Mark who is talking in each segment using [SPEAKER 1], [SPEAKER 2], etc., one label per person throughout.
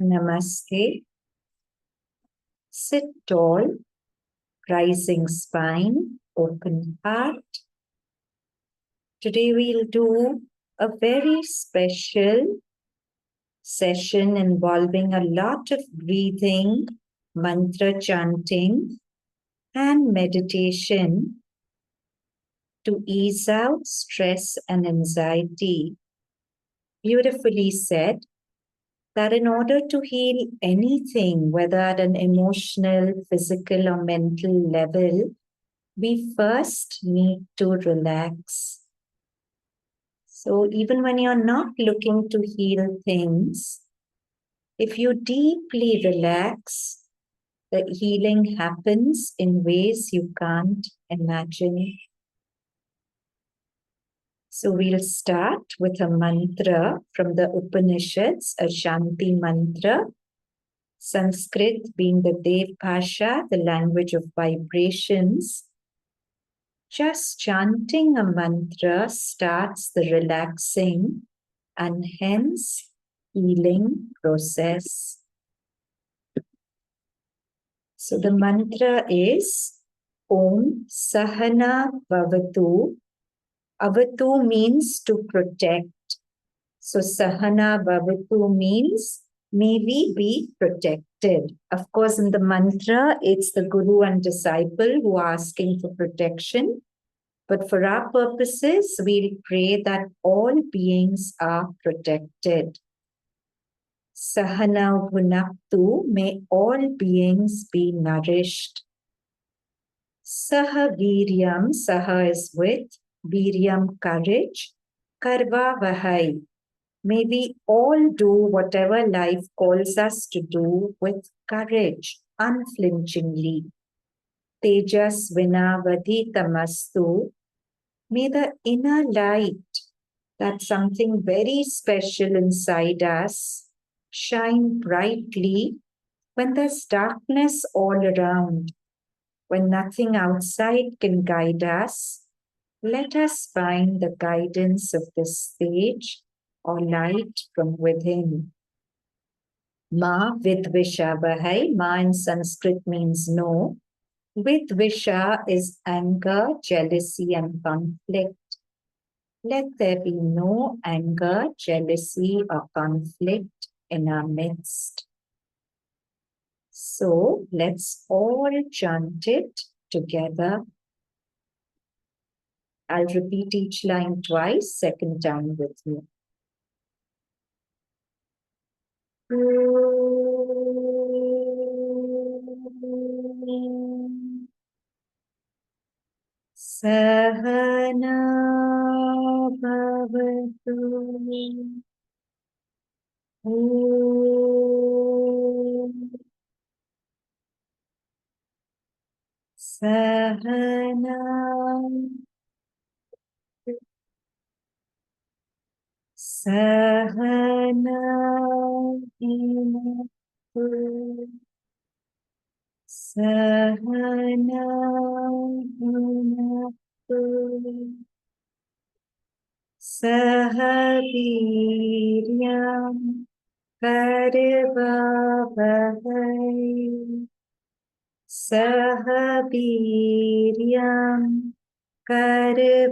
[SPEAKER 1] Namaste. Sit tall, rising spine, open heart. Today we'll do a very special session involving a lot of breathing, mantra chanting, and meditation to ease out stress and anxiety. Beautifully said. That in order to heal anything, whether at an emotional, physical, or mental level, we first need to relax. So even when you're not looking to heal things, if you deeply relax, the healing happens in ways you can't imagine. So we'll start with a mantra from the Upanishads, a Shanti mantra. Sanskrit being the Dev Bhasha, the language of vibrations. Just chanting a mantra starts the relaxing and hence healing process. So the mantra is Om Sahana Bhavatu. Avatu means to protect. So Sahana Bhavatu means may we be protected. Of course, in the mantra, it's the guru and disciple who are asking for protection. But for our purposes, we'll pray that all beings are protected. Sahana Bhunaktu, may all beings be nourished. Saha Viryam, Saha is with, Viryam courage, Karva Vahai. May we all do whatever life calls us to do with courage, unflinchingly. Tejas Vinavadhi Tamastu. May the inner light, that's something very special inside us, shine brightly when there's darkness all around. When nothing outside can guide us, let us find the guidance of this sage or light from within. Ma vidvisha vahai. Ma in Sanskrit means no. Vidvisha is anger, jealousy, and conflict. Let there be no anger, jealousy, or conflict in our midst. So let's all chant it together. I'll repeat each line twice, second time with you. Sahana bhavatu. Sahana. Sahana. Sahana. Sahaviryam Karvavahai. Sahaviryam Karvavahai.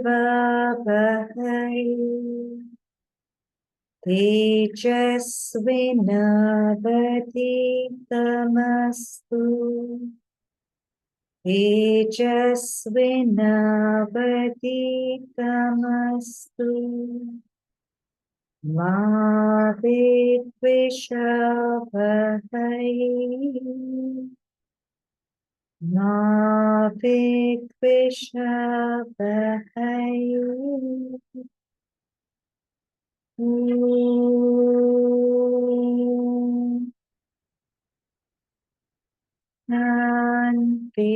[SPEAKER 1] Tejasvinavaditamastu. Tejasvinavaditamastu. Ma vidvishavahai. Ma vidvishavahai. Shanti,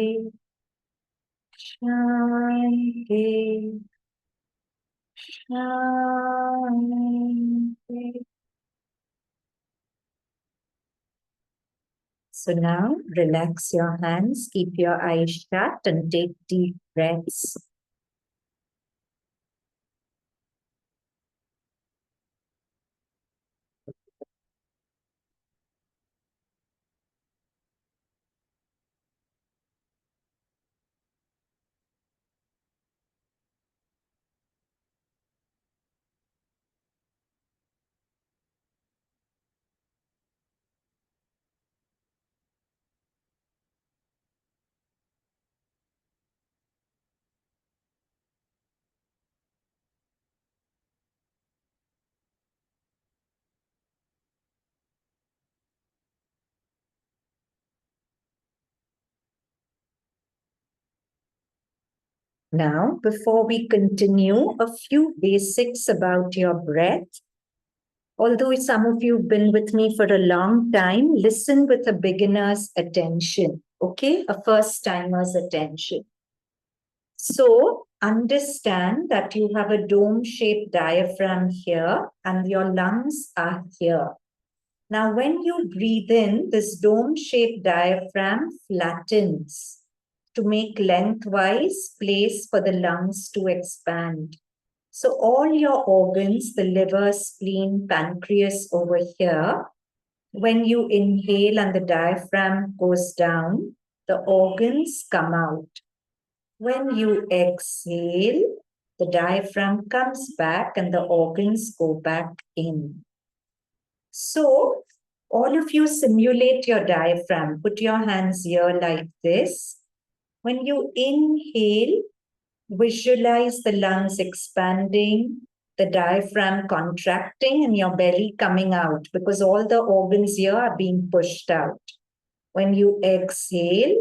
[SPEAKER 1] Shanti, Shanti. So now relax your hands, keep your eyes shut and take deep breaths. Now, before we continue, a few basics about your breath. Although some of you have been with me for a long time, listen with a beginner's attention, okay? A first timer's attention. So, understand that you have a dome shaped diaphragm here and your lungs are here. Now, when you breathe in, this dome shaped diaphragm flattens to make lengthwise place for the lungs to expand. So all your organs, the liver, spleen, pancreas over here, when you inhale and the diaphragm goes down, the organs come out. When you exhale, the diaphragm comes back and the organs go back in. So all of you simulate your diaphragm. Put your hands here like this. When you inhale, visualize the lungs expanding, the diaphragm contracting, and your belly coming out because all the organs here are being pushed out. When you exhale,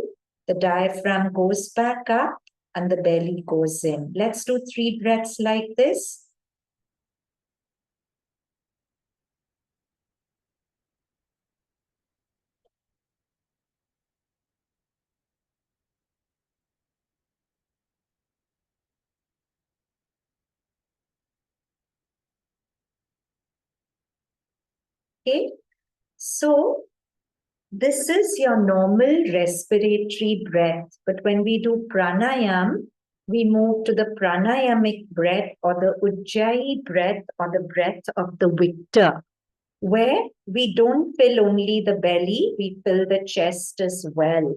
[SPEAKER 1] the diaphragm goes back up and the belly goes in. Let's do 3 breaths like this. Okay, so this is your normal respiratory breath. But when we do pranayam, we move to the pranayamic breath or the ujjayi breath or the breath of the victor, where we don't fill only the belly, we fill the chest as well.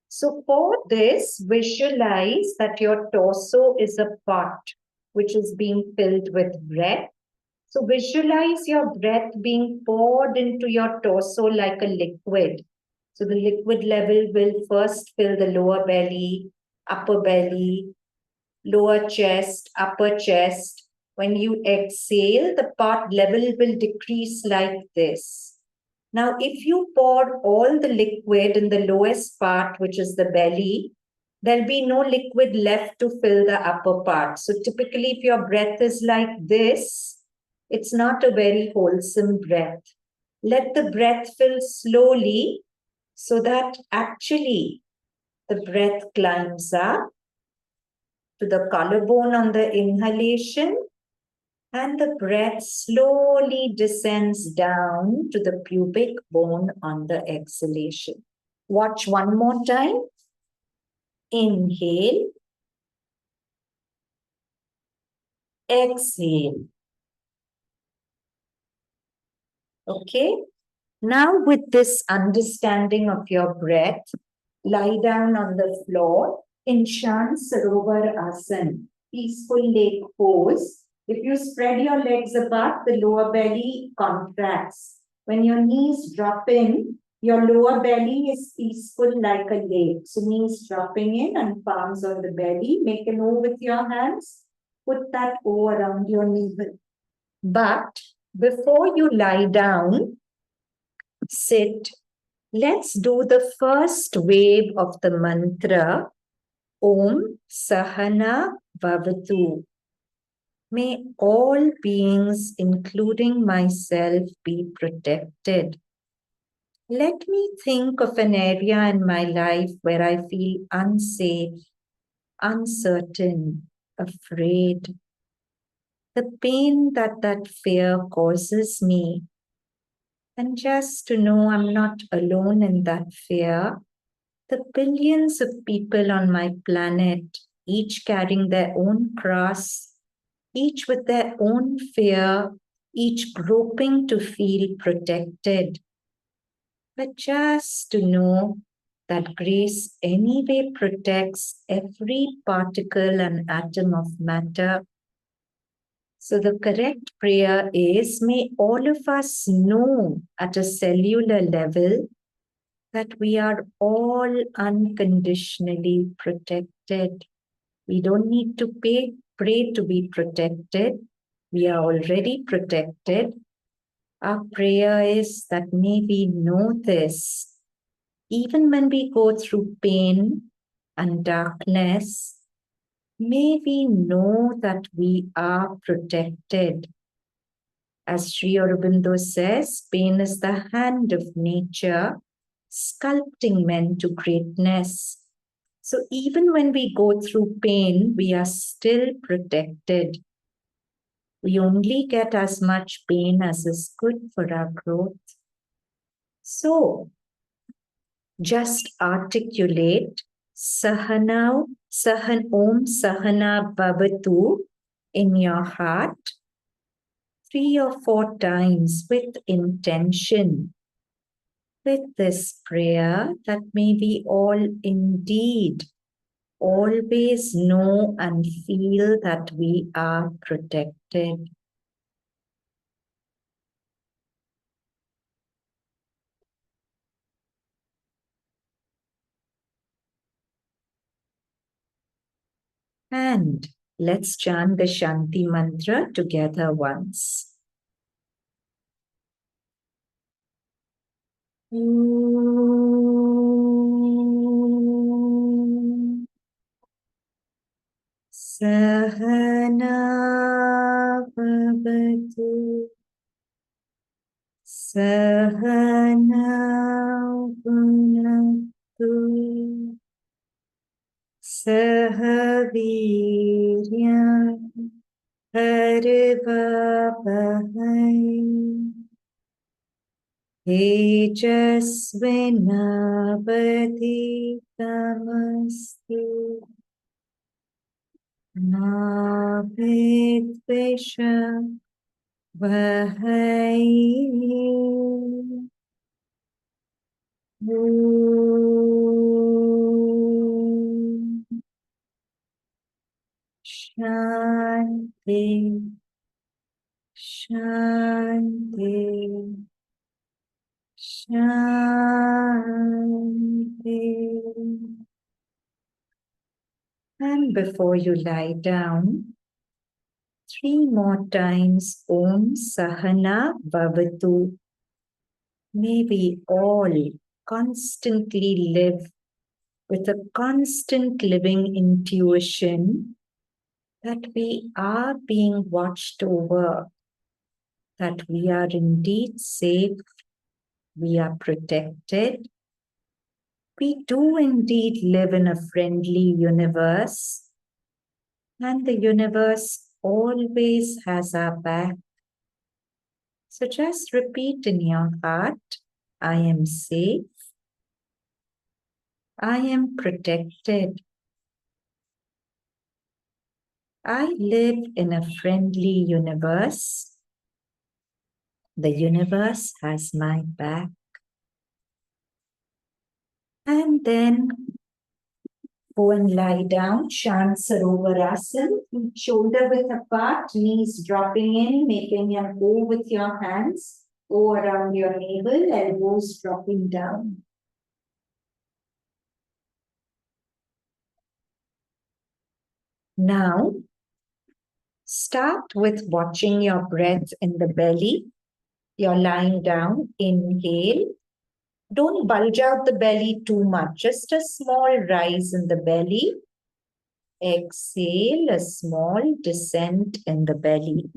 [SPEAKER 1] So for this, visualize that your torso is a pot which is being filled with breath. So visualize your breath being poured into your torso like a liquid. So the liquid level will first fill the lower belly, upper belly, lower chest, upper chest. When you exhale, the part level will decrease like this. Now, if you pour all the liquid in the lowest part, which is the belly, there'll be no liquid left to fill the upper part. So typically, if your breath is like this, it's not a very wholesome breath. Let the breath fill slowly so that actually the breath climbs up to the collarbone on the inhalation and the breath slowly descends down to the pubic bone on the exhalation. Watch one more time. Inhale. Exhale. Okay. Now with this understanding of your breath, lie down on the floor in Shant Sarovar Asana, peaceful lake pose. If you spread your legs apart, the lower belly contracts. When your knees drop in, your lower belly is peaceful like a lake. So knees dropping in and palms on the belly. Make an O with your hands. Put that O around your navel. But before you lie down, sit. Let's do the first wave of the mantra Om Sahana Bhavatu. May all beings, including myself, be protected. Let me think of an area in my life where I feel unsafe, uncertain, afraid. The pain that fear causes me. And just to know I'm not alone in that fear, the billions of people on my planet, each carrying their own cross, each with their own fear, each groping to feel protected. But just to know that grace anyway protects every particle and atom of matter. So the correct prayer is, may all of us know at a cellular level that we are all unconditionally protected. We don't need to pray to be protected. We are already protected. Our prayer is that may we know this, even when we go through pain and darkness, may we know that we are protected. As Sri Aurobindo says, pain is the hand of nature, sculpting men to greatness. So even when we go through pain, we are still protected. We only get as much pain as is good for our growth. So just articulate Sahana, Om Sahana Bhavatu in your heart 3 or 4 times with intention. With this prayer that may we all indeed always know and feel that we are protected. And let's chant the Shanti mantra together once. Sahana Bhavatu Sahana Bhunaktu Sahaviryam Harvavahai Tejasvinavadhitamasti Navedvesha Vahai Shanti, Shanti, Shanti. And before you lie down, 3 more times Om Sahana Bhavatu. May we all constantly live with a constant living intuition that we are being watched over, that we are indeed safe, we are protected. We do indeed live in a friendly universe, and the universe always has our back. So just repeat in your heart, I am safe, I am protected, I live in a friendly universe. The universe has my back. And then go and lie down, Shant Sarovarasana, shoulder width apart, knees dropping in, making an O with your hands, O around your navel, elbows dropping down. Now, start with watching your breath in the belly. You're lying down, inhale. Don't bulge out the belly too much, just a small rise in the belly. Exhale, a small descent in the belly.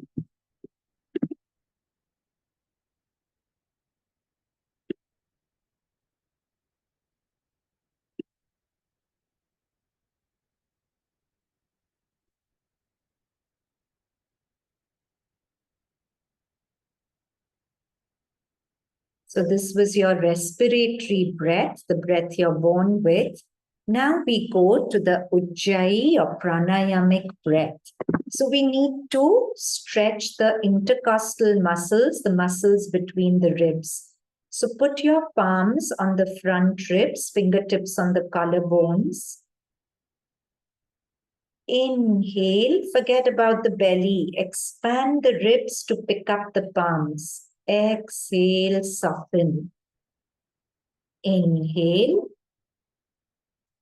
[SPEAKER 1] So this was your respiratory breath, the breath you're born with. Now we go to the Ujjayi or Pranayamic breath. So we need to stretch the intercostal muscles, the muscles between the ribs. So put your palms on the front ribs, fingertips on the collarbones. Inhale, forget about the belly. Expand the ribs to pick up the palms. Exhale, soften. Inhale.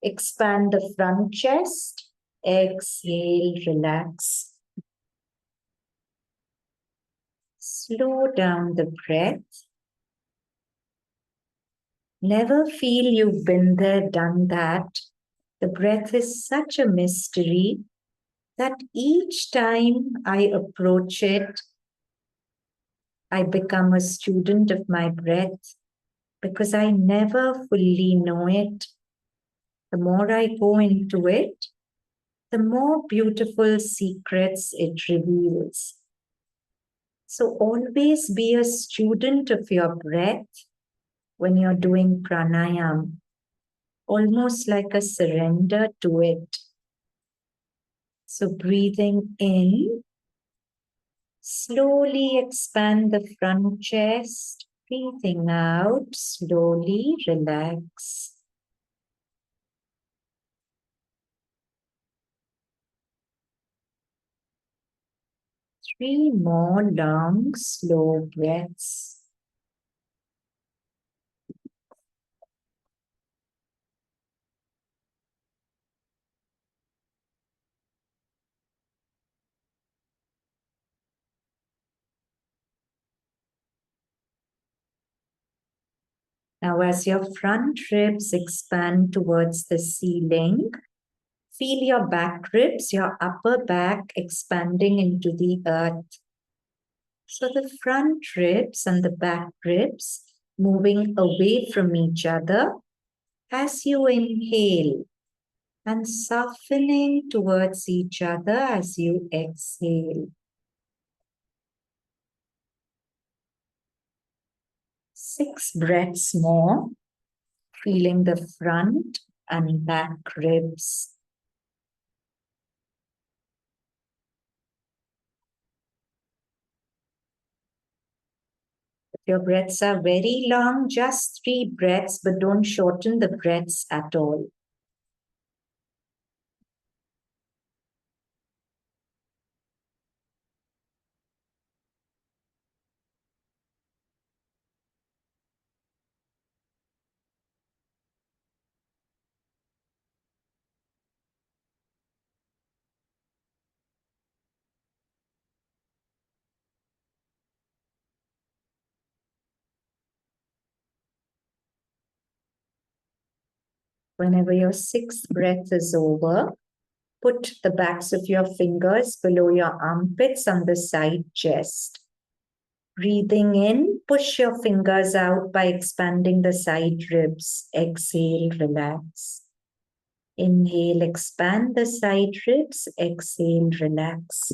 [SPEAKER 1] Expand the front chest. Exhale, relax. Slow down the breath. Never feel you've been there, done that. The breath is such a mystery. that each time I approach it, I become a student of my breath because I never fully know it. The more I go into it, the more beautiful secrets it reveals. So always be a student of your breath when you're doing pranayam, almost like a surrender to it. So breathing in, slowly expand the front chest. Breathing out, slowly relax. Three more long, slow breaths. Now, as your front ribs expand towards the ceiling, feel your back ribs, your upper back expanding into the earth. So the front ribs and the back ribs moving away from each other as you inhale and softening towards each other as you exhale. 6 breaths more, feeling the front and back ribs. If your breaths are very long, just 3 breaths, but don't shorten the breaths at all. Whenever your 6th breath is over, put the backs of your fingers below your armpits on the side chest. Breathing in, push your fingers out by expanding the side ribs. Exhale, relax. Inhale, expand the side ribs. Exhale, relax.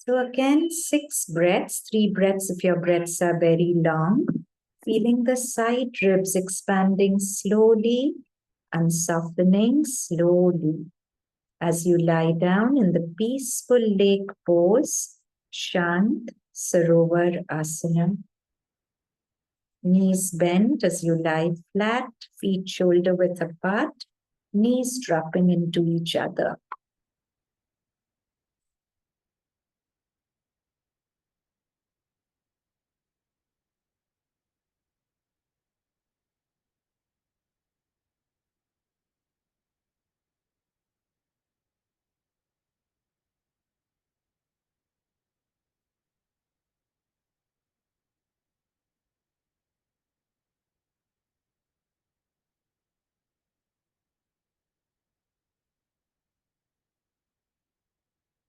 [SPEAKER 1] So again, 6 breaths, 3 breaths if your breaths are very long. Feeling the side ribs expanding slowly and softening slowly as you lie down in the peaceful lake pose, Shant Sarovar Asana. Knees bent as you lie flat, feet shoulder width apart, knees dropping into each other.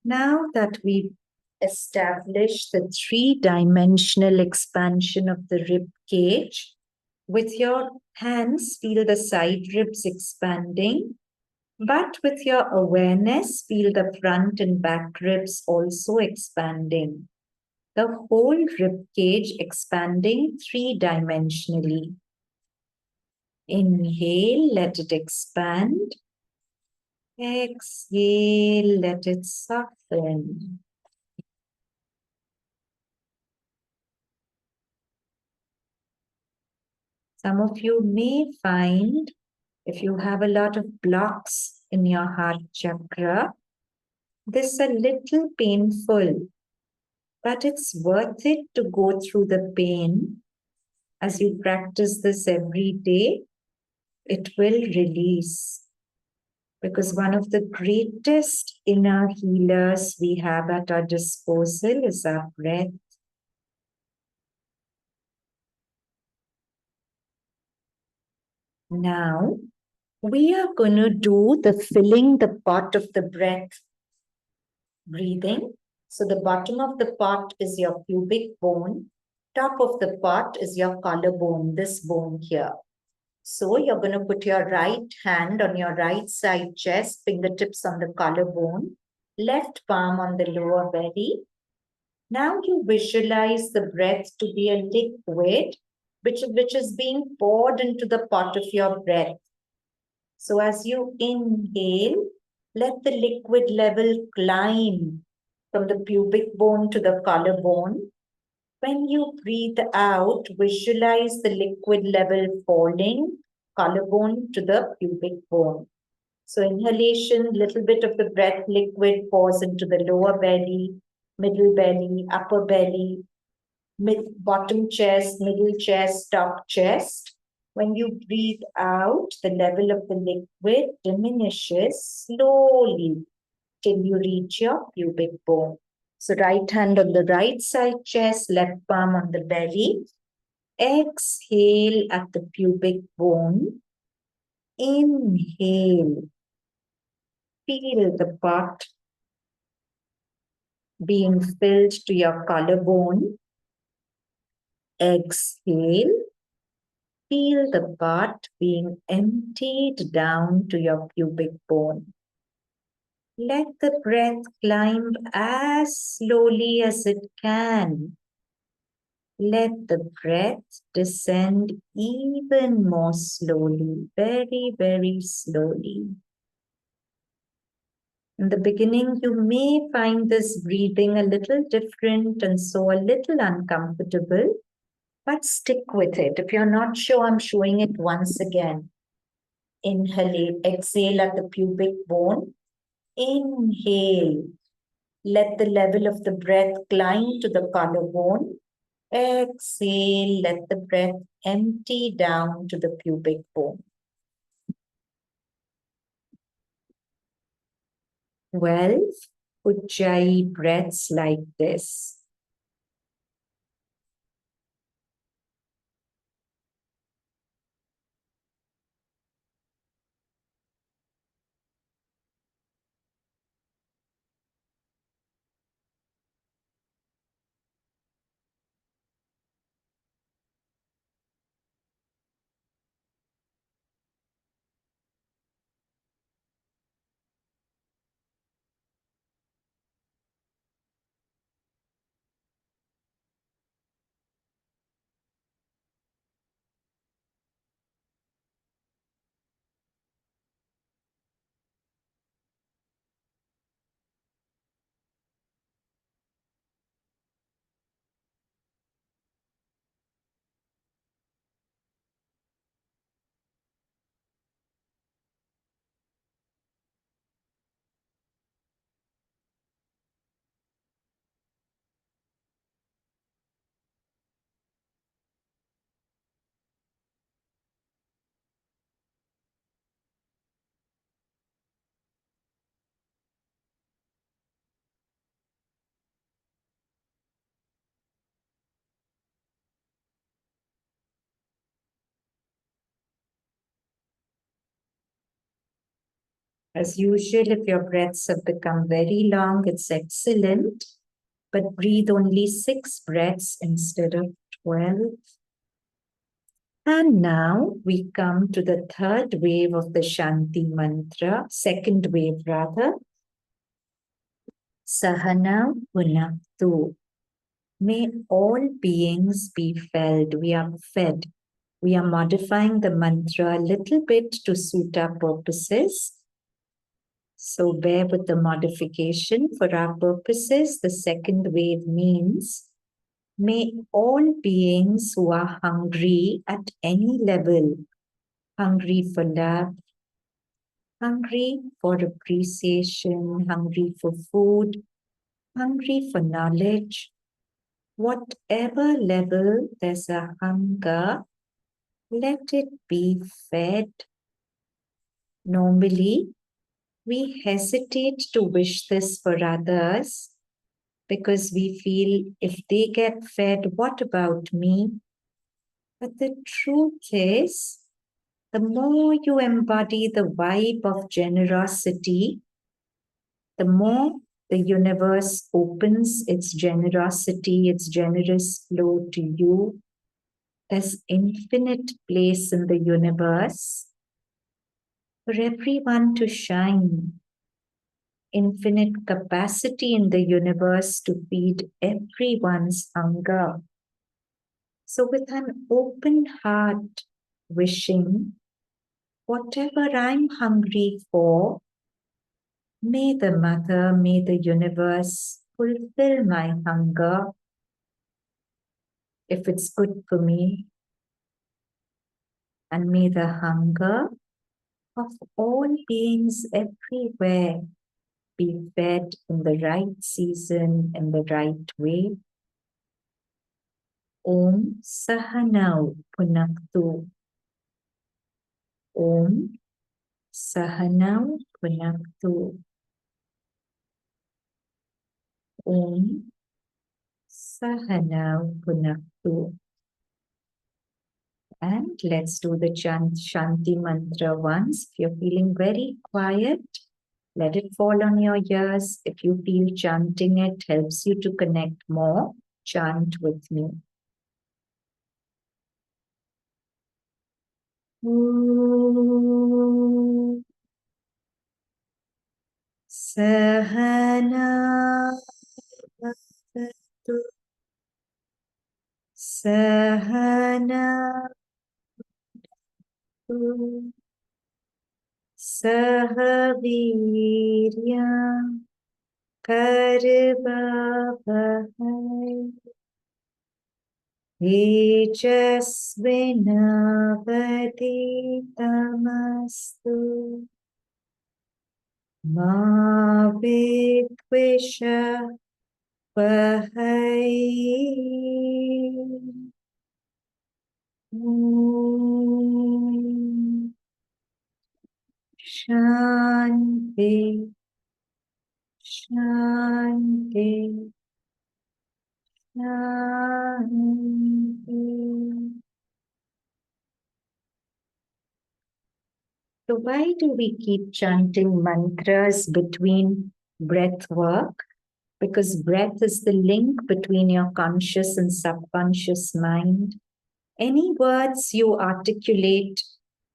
[SPEAKER 1] Now that we've established the 3-dimensional expansion of the rib cage, with your hands, feel the side ribs expanding, but with your awareness, feel the front and back ribs also expanding. The whole rib cage expanding 3-dimensionally. Inhale, let it expand. Exhale, let it soften. Some of you may find, if you have a lot of blocks in your heart chakra, this is a little painful. But it's worth it to go through the pain. As you practice this every day, it will release. Because one of the greatest inner healers we have at our disposal is our breath. Now, we are going to do the filling the pot of the breath breathing. So the bottom of the pot is your pubic bone. Top of the pot is your collarbone, this bone here. So you're going to put your right hand on your right side chest, fingertips on the collarbone, left palm on the lower belly. Now you visualize the breath to be a liquid which is being poured into the pot of your breath. So as you inhale, let the liquid level climb from the pubic bone to the collarbone. When you breathe out, visualize the liquid level falling, collarbone to the pubic bone. So inhalation, little bit of the breath liquid pours into the lower belly, middle belly, upper belly, bottom chest, middle chest, top chest. When you breathe out, the level of the liquid diminishes slowly till you reach your pubic bone. So right hand on the right side chest, left palm on the belly. Exhale at the pubic bone. Inhale. Feel the pot being filled to your collarbone. Exhale. Feel the pot being emptied down to your pubic bone. Let the breath climb as slowly as it can. Let the breath descend even more slowly, very, very slowly. In the beginning, you may find this breathing a little different and so a little uncomfortable, but stick with it. If you're not sure, I'm showing it once again. Inhale, exhale at the pubic bone. Inhale. Let the level of the breath climb to the collarbone. Exhale, let the breath empty down to the pubic bone. 12 Ujjayi breaths like this. As usual, if your breaths have become very long, it's excellent, but breathe only 6 breaths instead of 12. And now we come to the third wave of the Shanti mantra, second wave rather. Sahana Punaktu. May all beings be fed. We are fed. We are modifying the mantra a little bit to suit our purposes. So bear with the modification. For our purposes, the second wave means, may all beings who are hungry at any level, hungry for love, hungry for appreciation, hungry for food, hungry for knowledge, Whatever level there's a hunger, let it be fed. Normally, we hesitate to wish this for others because we feel if they get fed, what about me? But the truth is, the more you embody the vibe of generosity, the more the universe opens its generosity, its generous flow to you. There's infinite place in the universe for everyone to shine, infinite capacity in the universe to feed everyone's hunger. So, with an open heart, wishing whatever I'm hungry for, may the Mother, may the universe fulfill my hunger if it's good for me. And may the hunger of all beings everywhere be fed in the right season, in the right way. Om Sahanau Punaktu. Om Sahanau Punaktu. Om Sahanau Punaktu. And let's do the Shanti mantra once. If you're feeling very quiet, let it fall on your ears. If you feel chanting it helps you to connect more, chant with me. Om Sahana Bhavatu Sahana Sahavirya Karvavahai Tejasvinavaditamastu Ma Vidvisha Vahai. Shanti, Shanti, Shanti. So why do we keep chanting mantras between breath work? Because breath is the link between your conscious and subconscious mind. Any words you articulate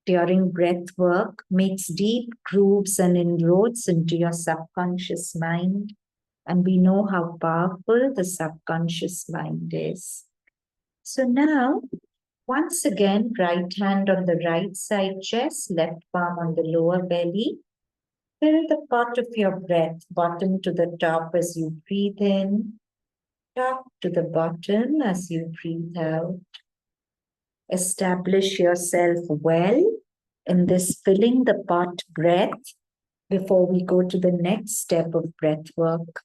[SPEAKER 1] during breath work makes deep grooves and inroads into your subconscious mind. And we know how powerful the subconscious mind is. So now, once again, right hand on the right side chest, left palm on the lower belly. Fill the pot of your breath, bottom to the top as you breathe in, top to the bottom as you breathe out. Establish yourself well in this filling the pot breath before we go to the next step of breath work.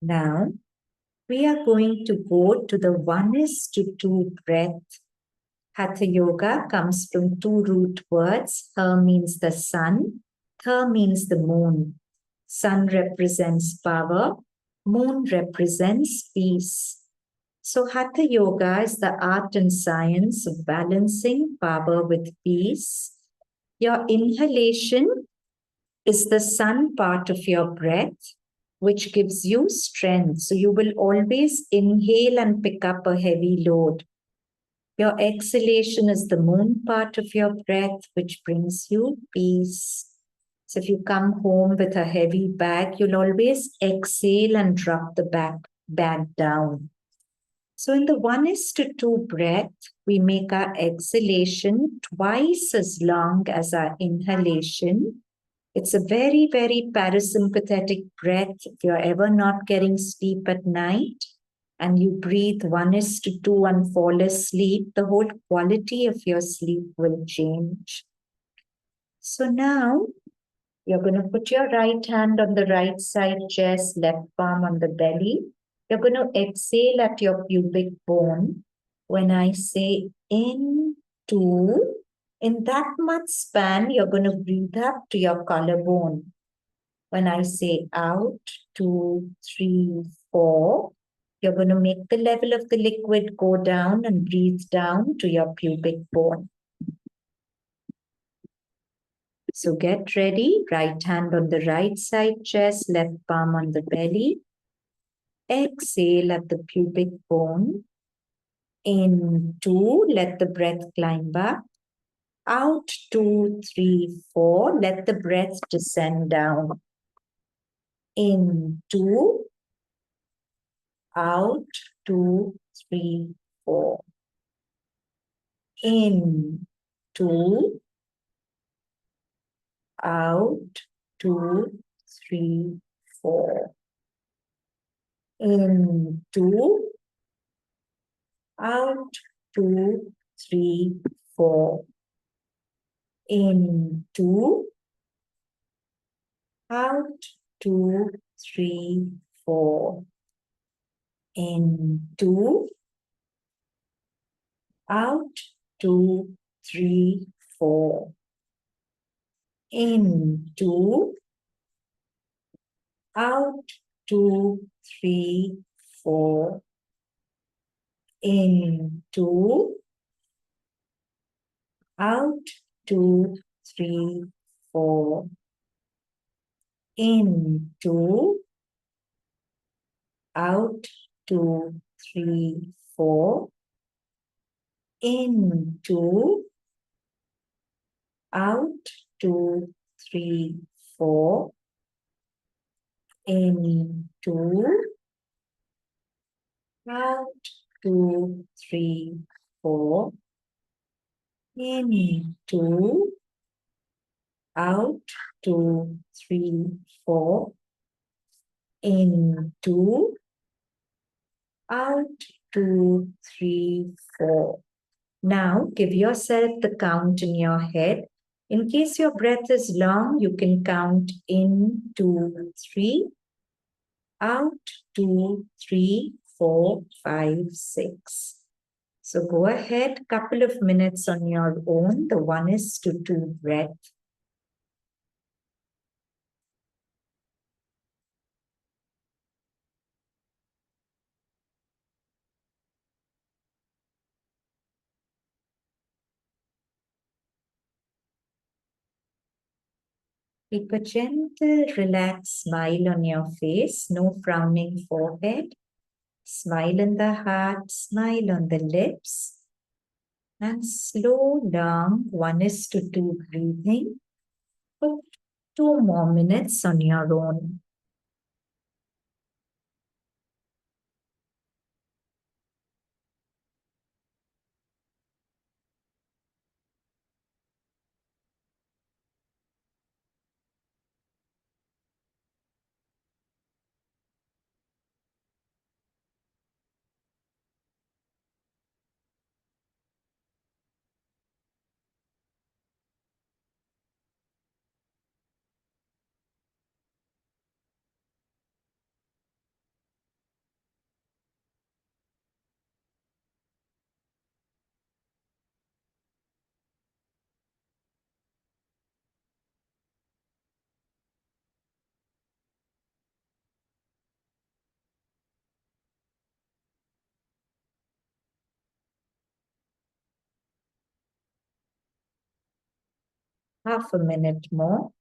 [SPEAKER 1] Now, we are going to go to the 1:2 breath. Hatha Yoga comes from two root words. Ha means the sun, Tha means the moon. Sun represents power, moon represents peace. So Hatha Yoga is the art and science of balancing power with peace. Your inhalation is the sun part of your breath, which gives you strength. So you will always inhale and pick up a heavy load. Your exhalation is the moon part of your breath, which brings you peace. So if you come home with a heavy bag, you'll always exhale and drop the bag down. So in the 1:2 breath, we make our exhalation twice as long as our inhalation. It's a very, very parasympathetic breath. If you're ever not getting sleep at night and you breathe 1:2 and fall asleep, the whole quality of your sleep will change. So now you're going to put your right hand on the right side chest, left palm on the belly. You're going to exhale at your pubic bone. When I say in, two, in that much span, you're going to breathe up to your collarbone. When I say out, 2, 3, 4, you're going to make the level of the liquid go down and breathe down to your pubic bone. So get ready. Right hand on the right side chest, left palm on the belly. Exhale at the pubic bone. In, 2, let the breath climb up. Out, 2, 3, 4, let the breath descend down. In, 2, out, 2, 3, 4. In, 2, out, 2, 3, 4. In, 2, out, 2, 3, 4. In, 2, out, 2, 3, 4. In, 2, out, 2, 3, 4. In, 2, out, 2, 3, 4. In, 2, out, 2, 3, 4. In, 2, out, 2, 3, 4. In, 2, out, 2, 3, 4. In, 2, out, 2, 3, 4. In, 2, out, 2, 3, 4. In, 2, out, 2, 3, 4. Now give yourself the count in your head. In case your breath is long, you can count in, 2, 3, out, 2, 3, 4, 5, 6. So go ahead, couple of minutes on your own, the 1:2 breath. Keep a gentle, relaxed smile on your face, no frowning forehead. Smile in the heart, smile on the lips. And slow down 1:2 breathing for 2 more minutes on your own. Half a minute more.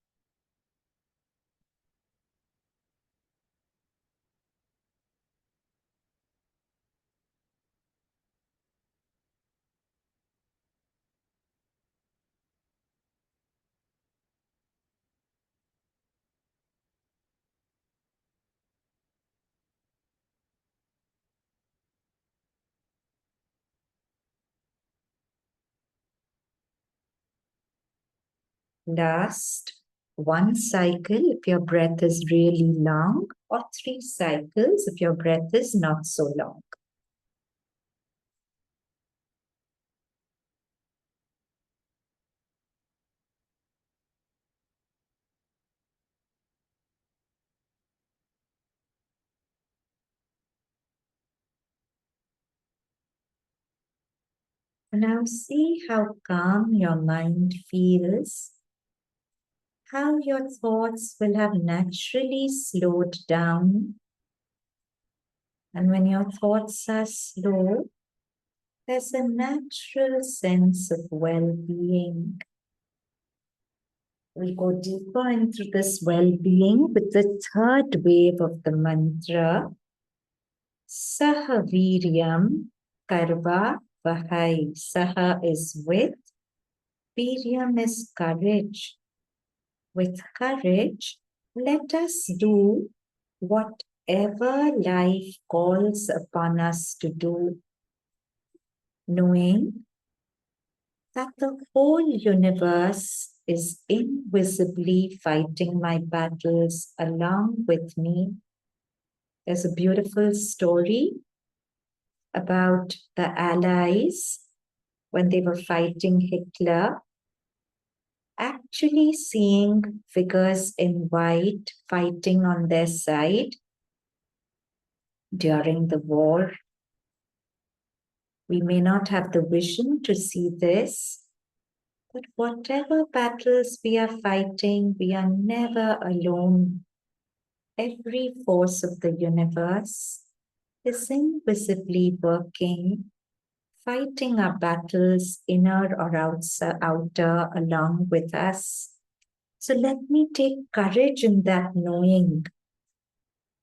[SPEAKER 1] Last 1 cycle if your breath is really long, or 3 cycles if your breath is not so long. Now see how calm your mind feels, how your thoughts will have naturally slowed down. And when your thoughts are slow, there's a natural sense of well-being. We go deeper into this well-being with the third wave of the mantra, Sahaviryam Karva Vahai. Saha is with, Viryam is courage. With courage, let us do whatever life calls upon us to do, knowing that the whole universe is invisibly fighting my battles along with me. There's a beautiful story about the Allies when they were fighting Hitler, actually seeing figures in white fighting on their side during the war. We may not have the vision to see this, but whatever battles we are fighting, we are never alone. Every force of the universe is invisibly working, fighting our battles, inner or outer, along with us. So let me take courage in that knowing.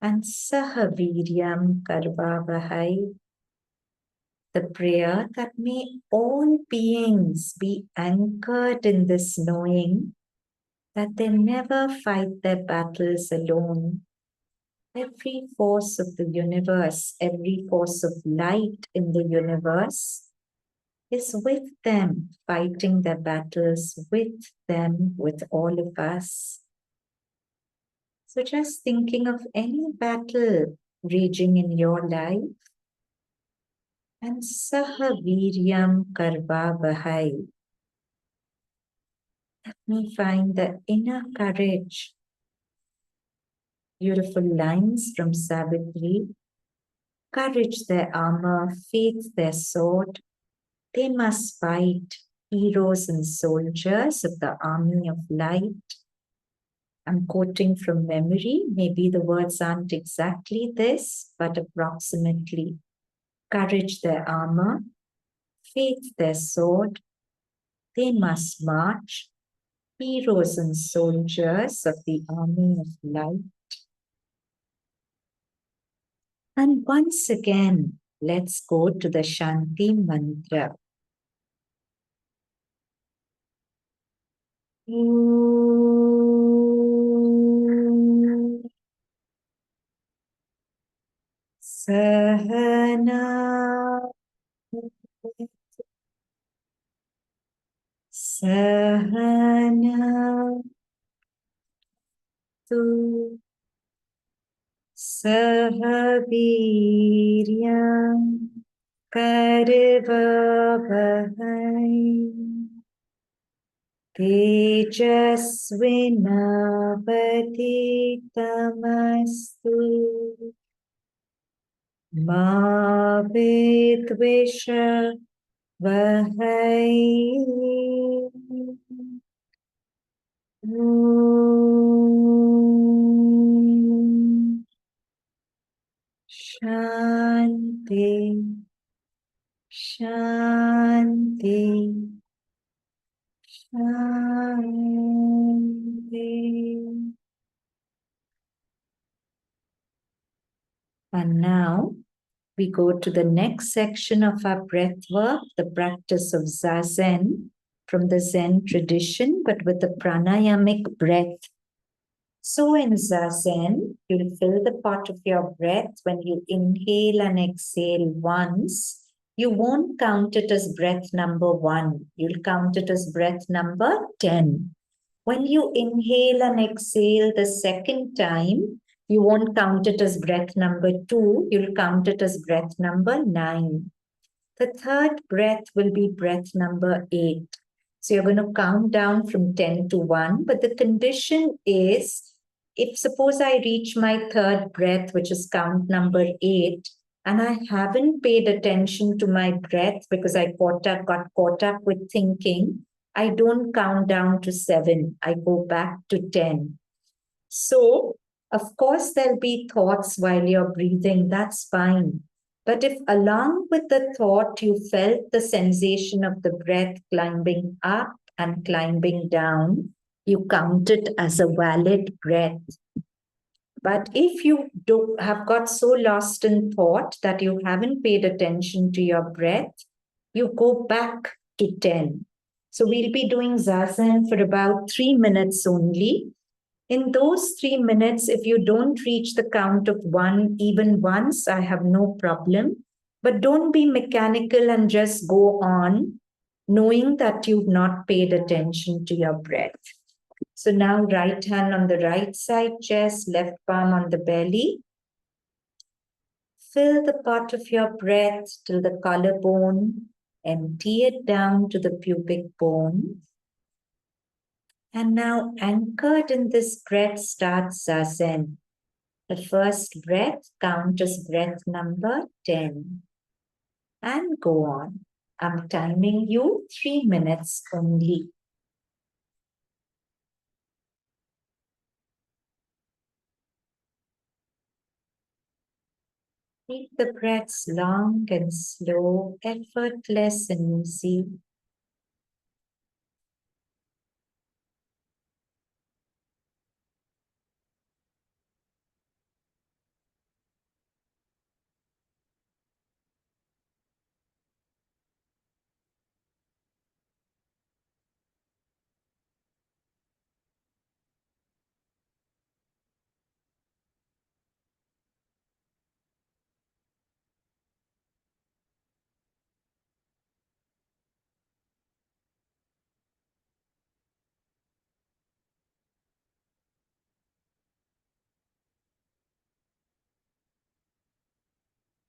[SPEAKER 1] And Sahaviryam Karvavahai, the prayer that may all beings be anchored in this knowing that they never fight their battles alone. Every force of the universe, every force of light in the universe is with them, fighting their battles with them, with all of us. So just thinking of any battle raging in your life, and Sahaviryam Karvavahai. Let me find the inner courage. Beautiful lines from Savitri. Courage their armor, faith their sword. They must fight, heroes and soldiers of the army of light. I'm quoting from memory. Maybe the words aren't exactly this, but approximately. Courage their armor, faith their sword. They must march, heroes and soldiers of the army of light. And once again, let's go to the Shanti mantra. Sahana Sahana tu Sahaviryam Karvavahai Tejasvinavaditamastu Ma Vidvisha Vahai. Shanti, Shanti, Shanti. And now we go to the next section of our breath work, the practice of Zazen from the Zen tradition, but with the pranayamic breath. So in Zazen, you'll fill the pot of your breath when you inhale and exhale once. You won't count it as breath number 1. You'll count it as breath number 10. When you inhale and exhale the second time, you won't count it as breath number 2, you'll count it as breath number 9. The third breath will be breath number 8. So you're going to count down from 10 to 1. But the condition is, if suppose I reach my third breath, which is count number 8, and I haven't paid attention to my breath because I got caught up with thinking, I don't count down to 7. I go back to 10. So, of course, there'll be thoughts while you're breathing. That's fine. But if along with the thought you felt the sensation of the breath climbing up and climbing down, you count it as a valid breath. But if you have got so lost in thought that you haven't paid attention to your breath, you go back to 10. So we'll be doing Zazen for about 3 minutes only. In those 3 minutes, if you don't reach the count of 1 even once, I have no problem. But don't be mechanical and just go on knowing that you've not paid attention to your breath. So now right hand on the right side chest, left palm on the belly. Fill the part of your breath till the collarbone. Empty it down to the pubic bone. And now anchored in this breath starts Zazen. The first breath, count as breath number 10. And go on. I'm timing you 3 minutes only. Keep the breaths long and slow, effortless and easy.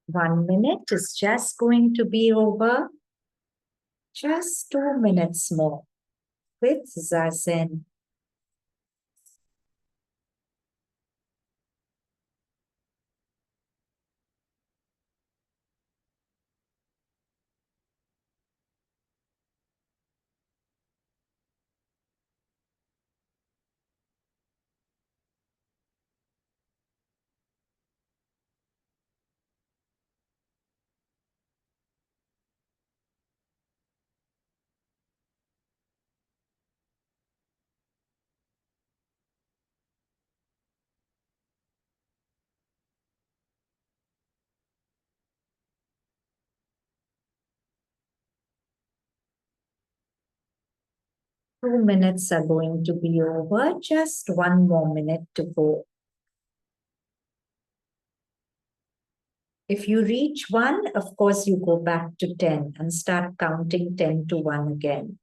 [SPEAKER 1] One minute is just going to be over. Just 2 minutes more with Zazen. Two minutes are going to be over. Just 1 more minute to go. If you reach 1, of course, you go back to 10 and start counting 10 to 1 again.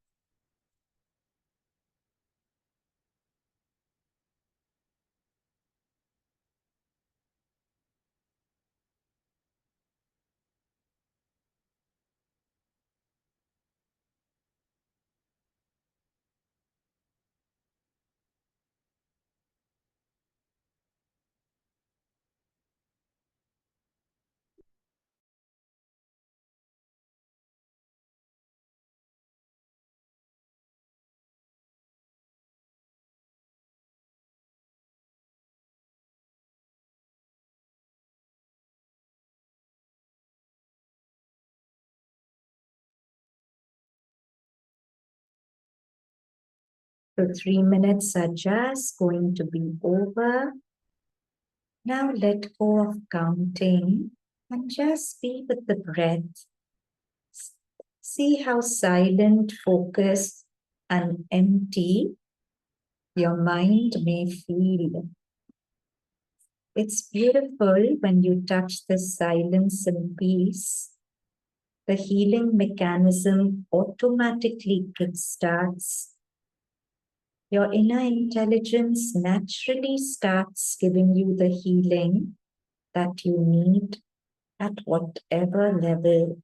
[SPEAKER 1] So 3 minutes are just going to be over. Now let go of counting and just be with the breath. See how silent, focused, and empty your mind may feel. It's beautiful when you touch the silence and peace. The healing mechanism automatically kickstarts. Your inner intelligence naturally starts giving you the healing that you need at whatever level.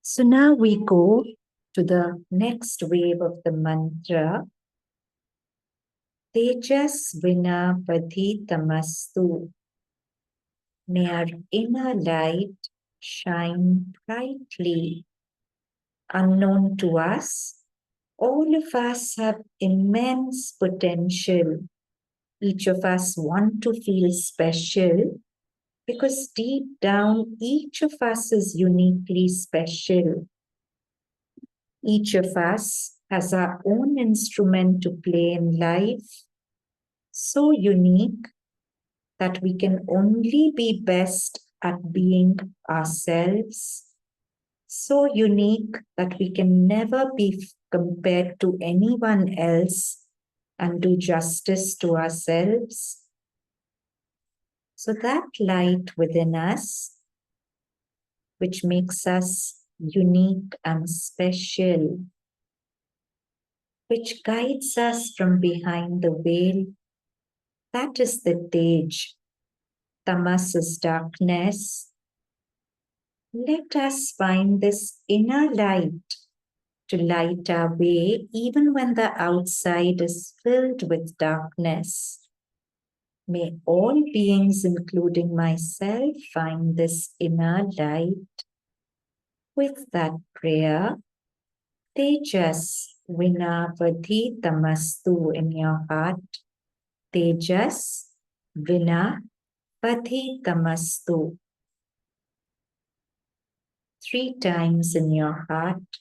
[SPEAKER 1] So now we go to the next wave of the mantra. Tejas Vina Padhitamastu. May our inner light shine brightly. Unknown to us, all of us have immense potential. Each of us want to feel special because deep down, each of us is uniquely special. Each of us has our own instrument to play in life, so unique that we can only be best at being ourselves, so unique that we can never be compared to anyone else and do justice to ourselves. So that light within us, which makes us unique and special, which guides us from behind the veil, that is the Tej. Tamas is darkness. Let us find this inner light to light our way even when the outside is filled with darkness. May all beings, including myself, find this inner light. With that prayer, Tejas Vinavadhi Tamastu in your heart. Tejas Vinavadhi Tamastu. 3 times in your heart.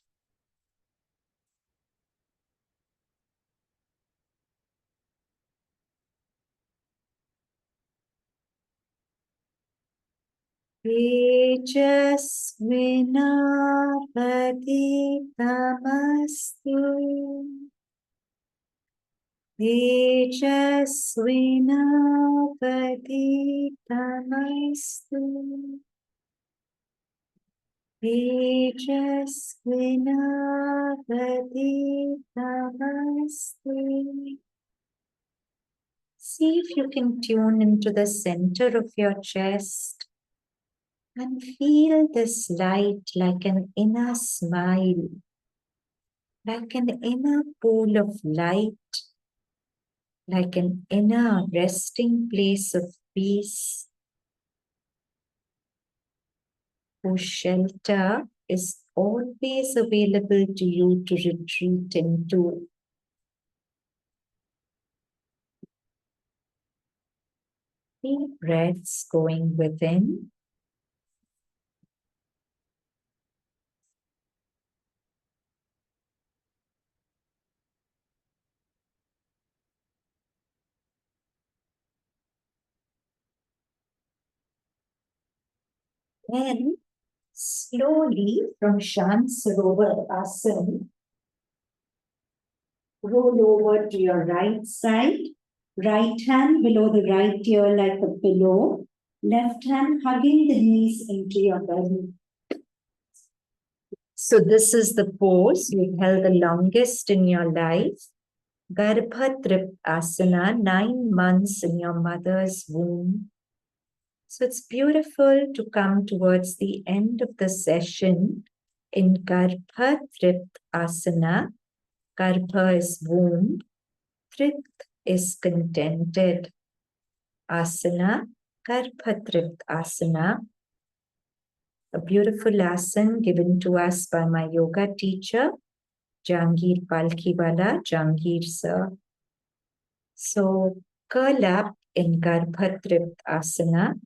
[SPEAKER 1] Tejas Vinavadhi Tamastu. Tejas Vinavadhi Tamastu. Tejas Vinavadhi Tamastu. See if you can tune into the center of your chest and feel this light like an inner smile, like an inner pool of light, like an inner resting place of peace, whose shelter is always available to you to retreat into. Deep breaths going within. Then slowly from Shant Sarovar Asana, roll over to your right side, right hand below the right ear like a pillow, left hand hugging the knees into your belly. So this is the pose you've held the longest in your life. Garbha Asana, 9 months in your mother's womb. So it's beautiful to come towards the end of the session in Garbha Asana. Garbha is womb. Trit is contented. Asana, Garbha Asana. A beautiful asana given to us by my yoga teacher, Jangir Palkhiwala, Jangir sir. So curl up in Garbha Asana.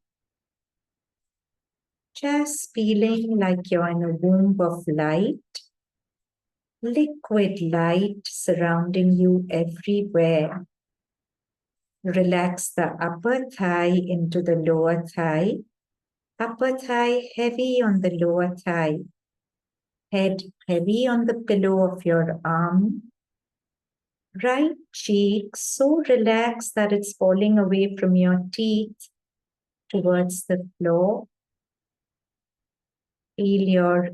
[SPEAKER 1] Just feeling like you're in a womb of light, liquid light surrounding you everywhere. Relax the upper thigh into the lower thigh. Upper thigh heavy on the lower thigh. Head heavy on the pillow of your arm. Right cheek so relaxed that it's falling away from your teeth towards the floor. Feel your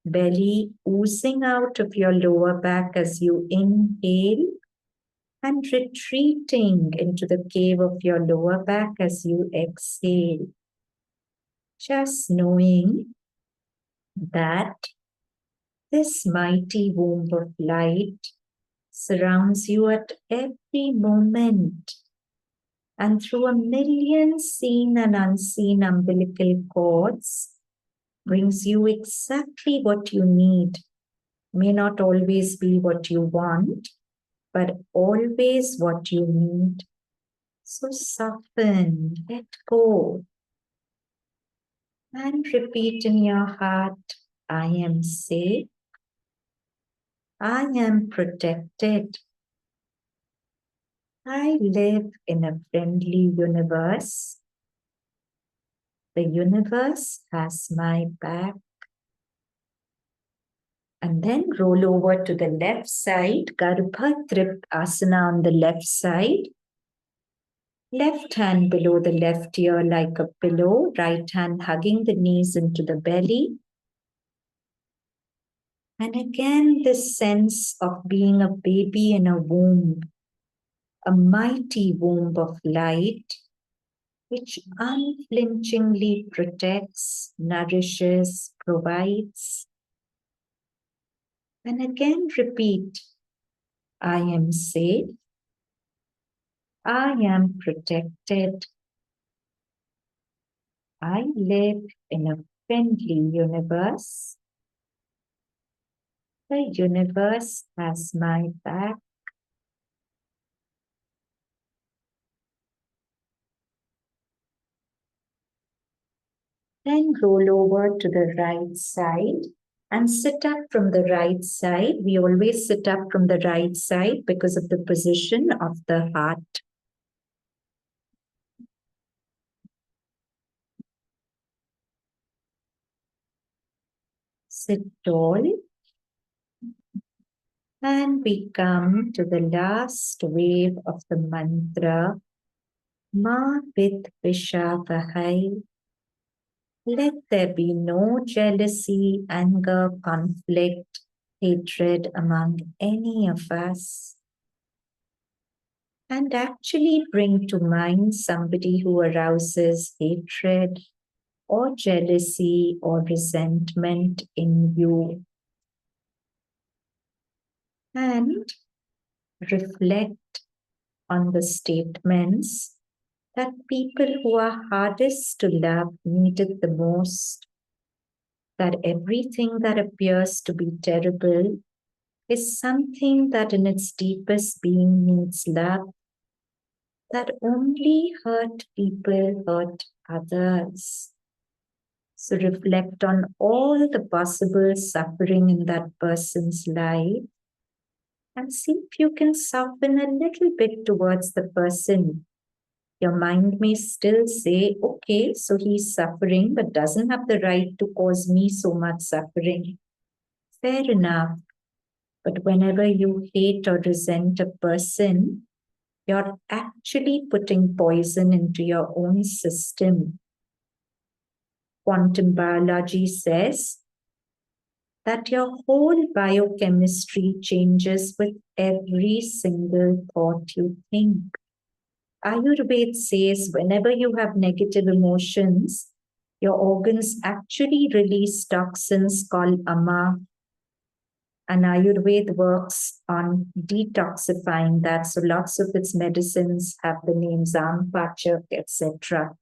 [SPEAKER 1] belly oozing out of your lower back as you inhale and retreating into the cave of your lower back as you exhale. Just knowing that this mighty womb of light surrounds you at every moment, and through a million seen and unseen umbilical cords brings you exactly what you need. May not always be what you want, but always what you need. So soften, let go, and repeat in your heart, I am safe, I am protected, I live in a friendly universe. The universe has my back. And then roll over to the left side, Garbha Asana on the left side. Left hand below the left ear like a pillow, right hand hugging the knees into the belly. And again, this sense of being a baby in a womb, a mighty womb of light, which unflinchingly protects, nourishes, provides. And again, repeat, I am safe, I am protected, I live in a friendly universe. The universe has my back. Then roll over to the right side and sit up from the right side. We always sit up from the right side because of the position of the heart. Sit tall. And we come to the last wave of the mantra, Ma Vid Vishavahai. Let there be no jealousy, anger, conflict, hatred among any of us. And actually bring to mind somebody who arouses hatred or jealousy or resentment in you. And reflect on the statements that people who are hardest to love need it the most, that everything that appears to be terrible is something that in its deepest being needs love, that only hurt people hurt others. So reflect on all the possible suffering in that person's life and see if you can soften a little bit towards the person. Your mind may still say, okay, so he's suffering, but doesn't have the right to cause me so much suffering. Fair enough. But whenever you hate or resent a person, you're actually putting poison into your own system. Quantum biology says that your whole biochemistry changes with every single thought you think. Ayurveda says whenever you have negative emotions, your organs actually release toxins called ama. And Ayurveda works on detoxifying that. So lots of its medicines have the names Pachak, etc.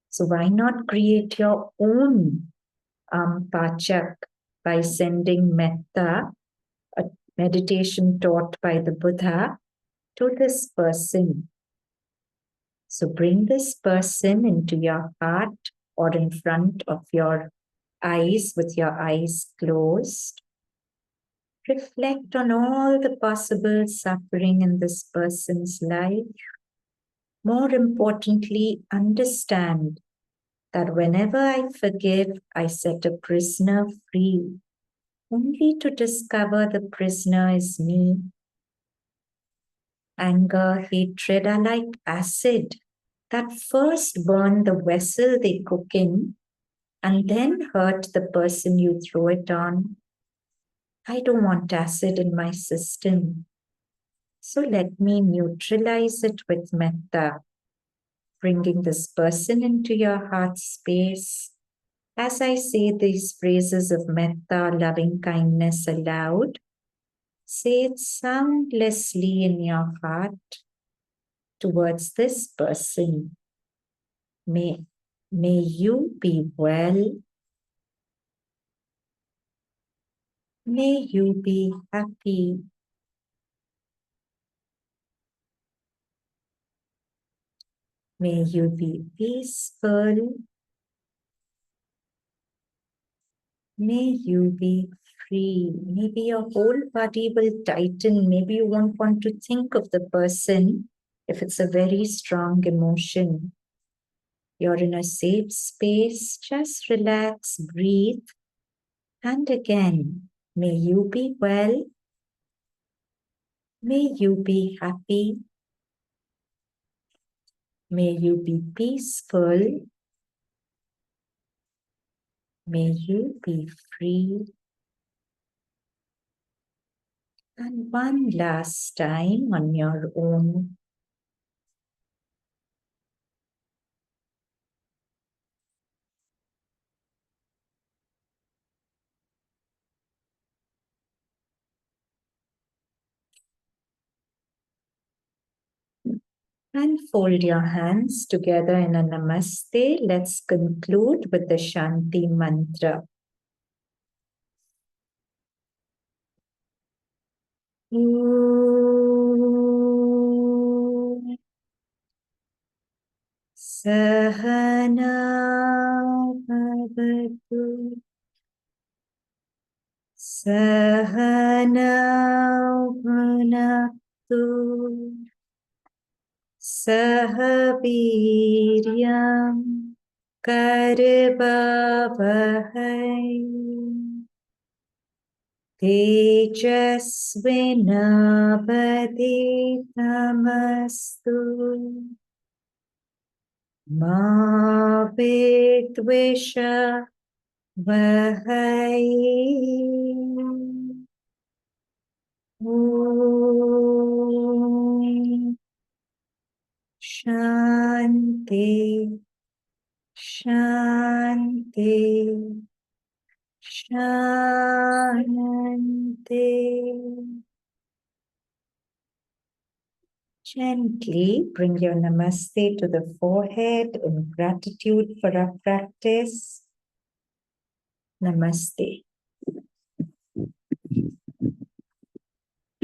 [SPEAKER 1] So why not create your own Pachak by sending metta, a meditation taught by the Buddha, to this person. So bring this person into your heart or in front of your eyes with your eyes closed. Reflect on all the possible suffering in this person's life. More importantly, understand that whenever I forgive, I set a prisoner free, only to discover the prisoner is me. Anger, hatred are like acid that first burn the vessel they cook in, and then hurt the person you throw it on. I don't want acid in my system. So let me neutralize it with metta, bringing this person into your heart space. As I say these phrases of metta, loving kindness aloud, say it soundlessly in your heart towards this person. May you be well. May you be happy. May you be peaceful. May you be free. Maybe your whole body will tighten. Maybe you won't want to think of the person if it's a very strong emotion. You're in a safe space. Just relax, breathe. And again, may you be well. May you be happy. May you be peaceful. May you be free. And one last time on your own. And fold your hands together in a namaste. Let's conclude with the Shanti mantra. Om Sahana Bhavatu Sahana Bhunaktu Sahabiryam Karvavahai Tejasvinavaditamastu Ma Vidvisha Vahai Om Shanti Shanti Shanti. Gently bring your namaste to the forehead in gratitude for our practice. Namaste.